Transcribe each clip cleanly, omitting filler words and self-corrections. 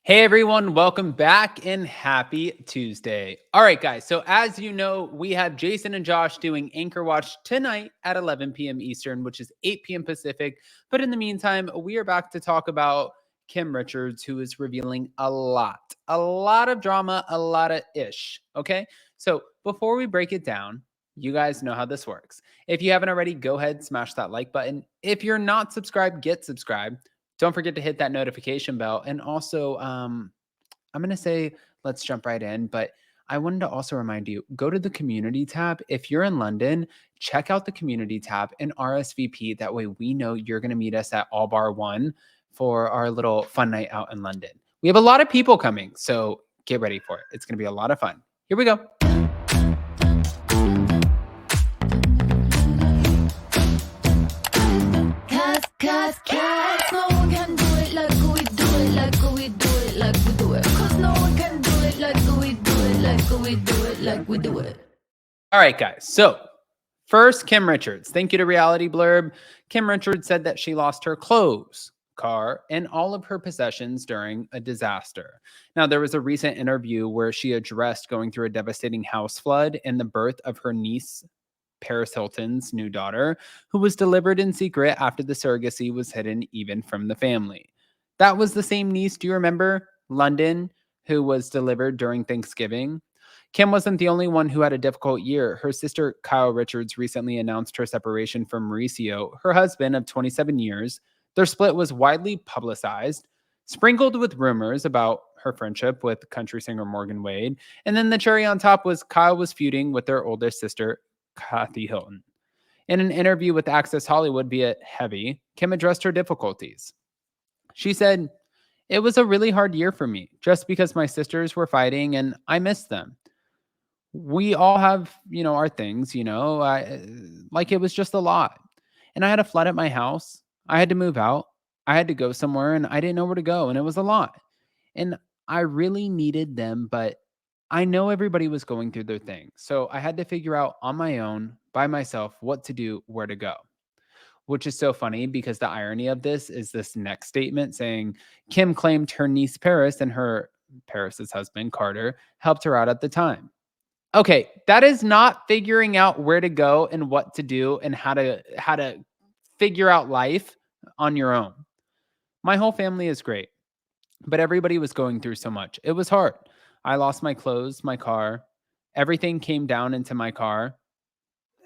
Hey everyone, welcome back and happy Tuesday. All right, guys. So, as you know, we have Jason and Josh doing Anchor Watch tonight at 11 p.m. Eastern, which is 8 p.m. Pacific. But in the meantime, we are back to talk about Kim Richards, who is revealing a lot of drama, a lot of ish. Okay. So, before we break it down, you guys know how this works. If you haven't already, go ahead, smash that like button. If you're not subscribed, get subscribed. Don't forget to hit that notification bell. And also, I'm going to say, let's jump right in. But I wanted to also remind you, go to the community tab. If you're in London, check out the community tab and RSVP. That way we know you're going to meet us at All Bar 1 for our little fun night out in London. We have a lot of people coming, so get ready for it. It's going to be a lot of fun. Here we go. Cause no one can do it like we do it, like we do it, like we do it. Cause no one can do it like we do it, like we do it, like we do it. All right, guys. So first, Kim Richards. Thank you to Reality Blurb. Kim Richards said that she lost her clothes, car, and all of her possessions during a disaster. Now, there was a recent interview where she addressed going through a devastating house flood and the birth of her niece, Paris Hilton's new daughter, who was delivered in secret after the surrogacy was hidden even from the family. That was the same niece, do you remember? London, who was delivered during Thanksgiving. Kim wasn't the only one who had a difficult year. Her sister, Kyle Richards, recently announced her separation from Mauricio, her husband of 27 years. Their split was widely publicized, sprinkled with rumors about her friendship with country singer Morgan Wade. And then the cherry on top was Kyle was feuding with their oldest sister, Kathy Hilton. In an interview with Access Hollywood via Heavy, Kim addressed her difficulties. She said, "It was a really hard year for me, just because my sisters were fighting and I missed them. We all have, our things, like it was just a lot. And I had a flood at my house. I had to move out. I had to go somewhere and I didn't know where to go. And it was a lot. And I really needed them, but I know everybody was going through their thing. So I had to figure out on my own, by myself, what to do, where to go." Which is so funny because the irony of this is this next statement saying Kim claimed her niece Paris and her Paris's husband Carter helped her out at the time. Okay, that is not figuring out where to go and what to do and how to figure out life on your own. My whole family is great, but everybody was going through so much. It was hard. I lost my clothes, my car. Everything came down into my car.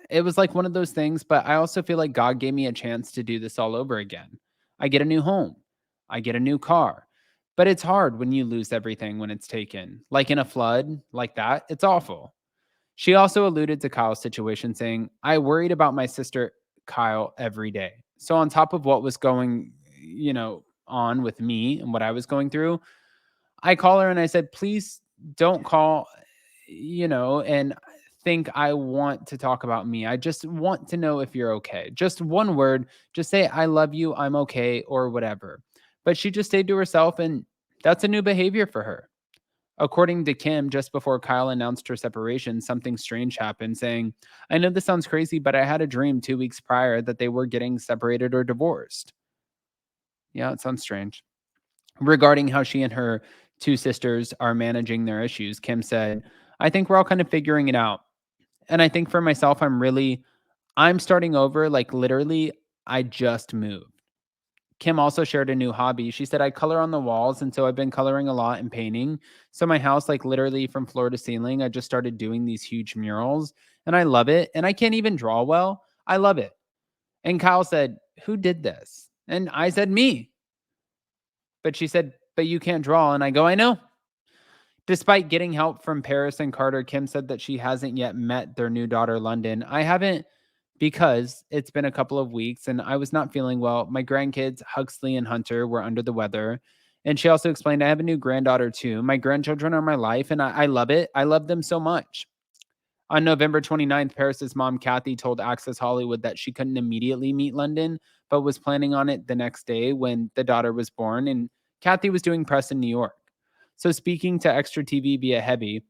It was like one of those things, but I also feel like God gave me a chance to do this all over again. I get a new home. I get a new car. But it's hard when you lose everything when it's taken. Like in a flood like that, it's awful. She also alluded to Kyle's situation, saying, "I worried about my sister Kyle every day." So on top of what was going, on with me and what I was going through, I call her and I said, "Please don't call, and think I want to talk about me. I just want to know if you're okay. Just one word, just say, 'I love you, I'm okay,' or whatever." But she just stayed to herself, and that's a new behavior for her. According to Kim, just before Kyle announced her separation, something strange happened, saying, "I know this sounds crazy, but I had a dream 2 weeks prior that they were getting separated or divorced." Yeah, it sounds strange. Regarding how she and her two sisters are managing their issues, Kim said, "I think we're all kind of figuring it out. And I think for myself, I'm starting over. Like literally, I just moved." Kim also shared a new hobby. She said, "I color on the walls. And so I've been coloring a lot and painting. So my house, like literally from floor to ceiling, I just started doing these huge murals and I love it. And I can't even draw well. I love it." And Kyle said, "Who did this?" And I said, "Me." But she said, "But you can't draw." And I go, "I know." Despite getting help from Paris and Carter, Kim said that she hasn't yet met their new daughter, London. "I haven't because it's been a couple of weeks and I was not feeling well. My grandkids, Huxley and Hunter, were under the weather." And she also explained, "I have a new granddaughter too. My grandchildren are my life and I love it. I love them so much." On November 29th, Paris's mom, Kathy, told Access Hollywood that she couldn't immediately meet London, but was planning on it the next day when the daughter was born. And Kathy was doing press in New York. So speaking to Extra TV via Heavy,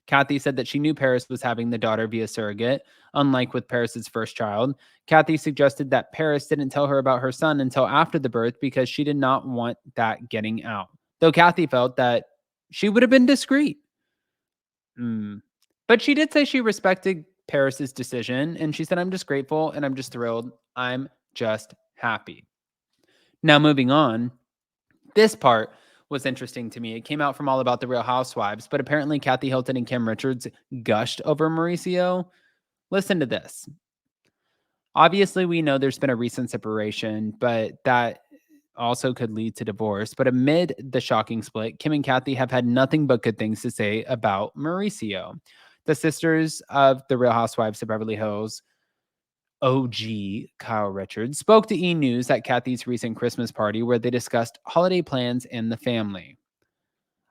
Kathy said that she knew Paris was having the daughter via surrogate, unlike with Paris's first child. Kathy suggested that Paris didn't tell her about her son until after the birth because she did not want that getting out. though Kathy felt that she would have been discreet. But she did say she respected Paris's decision, and she said, "I'm just grateful and I'm just thrilled. I'm just happy." Now, moving on, this part was interesting to me. It came out from All About the Real Housewives, but apparently Kathy Hilton and Kim Richards gushed over Mauricio. Listen to this. Obviously, we know there's been a recent separation, but that also could lead to divorce. But amid the shocking split, Kim and Kathy have had nothing but good things to say about Mauricio. The sisters of the Real Housewives of Beverly Hills, OG Kyle Richards, spoke to E! News at Kathy's recent Christmas party where they discussed holiday plans and the family.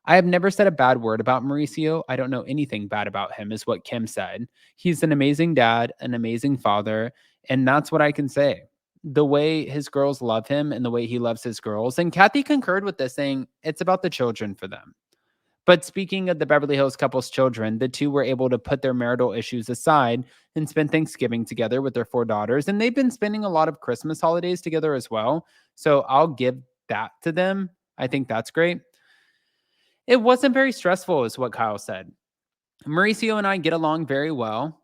"I have never said a bad word about Mauricio. I don't know anything bad about him," is what Kim said. "He's an amazing dad, an amazing father, and that's what I can say. The way his girls love him and the way he loves his girls." And Kathy concurred with this, saying it's about the children for them. But speaking of the Beverly Hills couple's children, the two were able to put their marital issues aside and spend Thanksgiving together with their 4 daughters. And they've been spending a lot of Christmas holidays together as well. So I'll give that to them. I think that's great. "It wasn't very stressful," is what Kyle said. "Mauricio and I get along very well.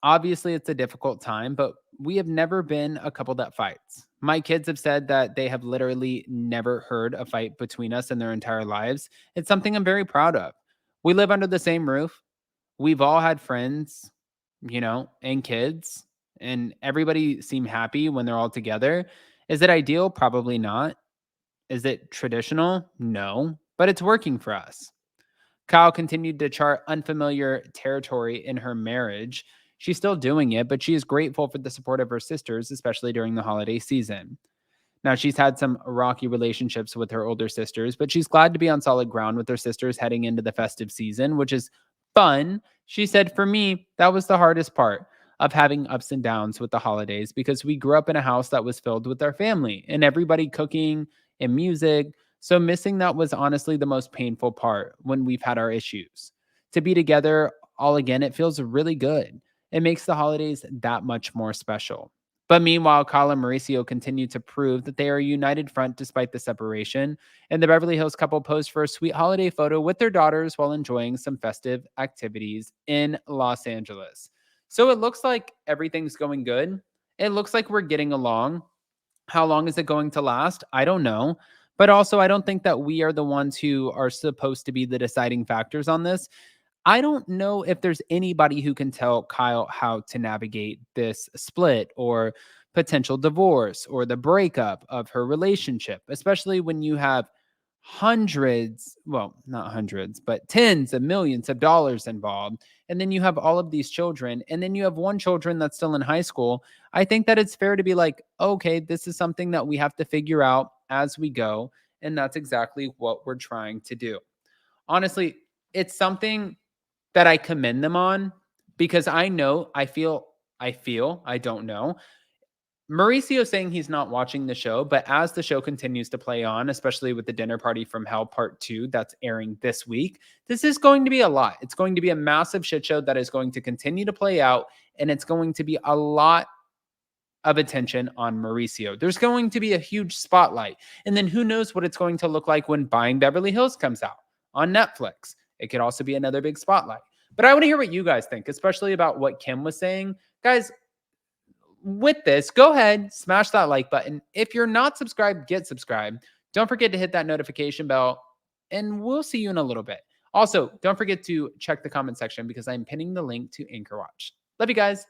Obviously, it's a difficult time, but we have never been a couple that fights. My kids have said that they have literally never heard a fight between us in their entire lives. It's something I'm very proud of. We live under the same roof. We've all had friends, and kids, and everybody seem happy when they're all together. Is it ideal? Probably not. Is it traditional? No, but it's working for us." Kyle continued to chart unfamiliar territory in her marriage. She's still doing it, but she is grateful for the support of her sisters, especially during the holiday season. Now, she's had some rocky relationships with her older sisters, but she's glad to be on solid ground with her sisters heading into the festive season, which is fun. She said, "For me, that was the hardest part of having ups and downs with the holidays because we grew up in a house that was filled with our family and everybody cooking and music. So missing that was honestly the most painful part when we've had our issues. To be together all again, it feels really good. It makes the holidays that much more special." But meanwhile, Kyle and Mauricio continue to prove that they are a united front despite the separation. And the Beverly Hills couple posed for a sweet holiday photo with their daughters while enjoying some festive activities in Los Angeles. So it looks like everything's going good. It looks like we're getting along. How long is it going to last? I don't know. But also, I don't think that we are the ones who are supposed to be the deciding factors on this. I don't know if there's anybody who can tell Kyle how to navigate this split or potential divorce or the breakup of her relationship, especially when you have hundreds, well, not hundreds, but tens of millions of dollars involved. And then you have all of these children, and then you have one children that's still in high school. I think that it's fair to be like, okay, this is something that we have to figure out as we go. And that's exactly what we're trying to do. Honestly, it's something that I commend them on because I don't know. Mauricio saying he's not watching the show, but as the show continues to play on, especially with the Dinner Party from Hell Part 2 that's airing this week, this is going to be a lot. It's going to be a massive shit show that is going to continue to play out, and it's going to be a lot of attention on Mauricio. There's going to be a huge spotlight. And then who knows what it's going to look like when Buying Beverly Hills comes out on Netflix. It could also be another big spotlight. But I want to hear what you guys think, especially about what Kim was saying. Guys, with this, go ahead, smash that like button. If you're not subscribed, get subscribed. Don't forget to hit that notification bell, and we'll see you in a little bit. Also, don't forget to check the comment section because I'm pinning the link to Anchor Watch. Love you guys.